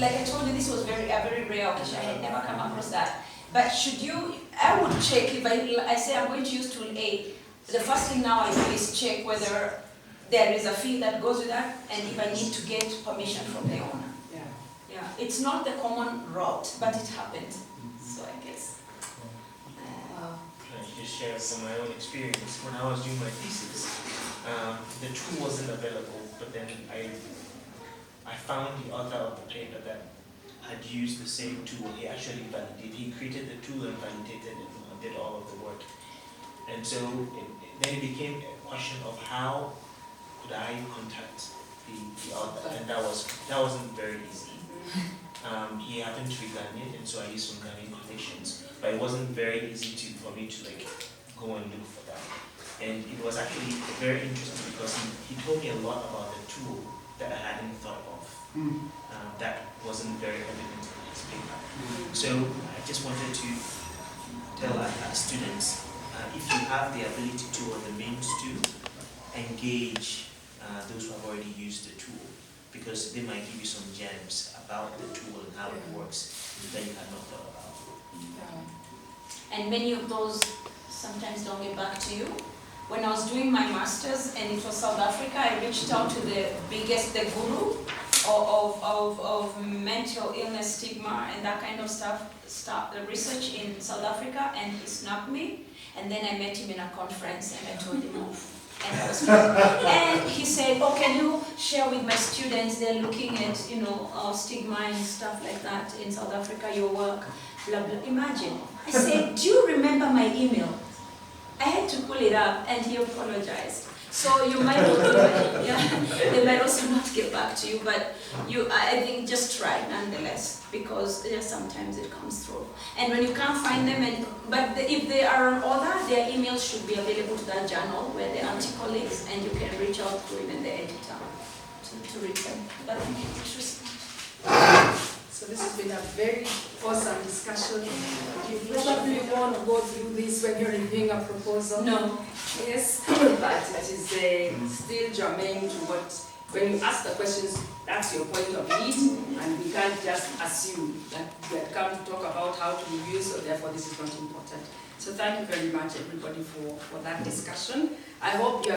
like I told you, this was a very rare occasion. I had never come across that. But should you, I would check if I say I'm going to use tool A. The first thing now I do is check whether there is a fee that goes with that, and if I need to get permission from the owner. Yeah, it's not the common route, but it happened. So I guess. Can I just share from my own experience? When I was doing my thesis, the tool wasn't available, but then I found the author of the paper that had used the same tool. He actually validated, he created the tool and validated it and did all of the work. And so then it became a question of how could I contact the author, and that wasn't very easy. He happened to be Ghanaian, and so I used some Ghanaian connections, but it wasn't very easy for me to go and look for that. And it was actually very interesting because he told me a lot about the tool that I hadn't thought of. That wasn't very evident in his paper. So I just wanted to tell our students, if you have the ability to or the means to, engage those who have already used the tool, because they might give you some gems about the tool and how it works that you had not thought about. And many of those sometimes don't get back to you. When I was doing my master's and it was South Africa, I reached out to the guru of mental illness, stigma, and that kind of stuff, the research in South Africa, and he snapped me. And then I met him in a conference and I told him off. And he said, oh, can you share with my students, they're looking at, stigma and stuff like that in South Africa, your work, blah, blah. Imagine. I said, do you remember my email? I had to pull it up and he apologized. So you might not, they might also not get back to you, but I think just try nonetheless, because sometimes it comes through. And when you can't find them, if they are an author, their emails should be available to that journal where the article is, and you can reach out to even the editor to read them. But I think it's interesting. So this has been a very awesome discussion. You probably want to go through this when you're reviewing a proposal. No. Yes, but it is still germane to when you ask the questions, that's your point of need, and we can't just assume that we had come to talk about how to review, so therefore this is not important. So thank you very much, everybody, for that discussion. I hope you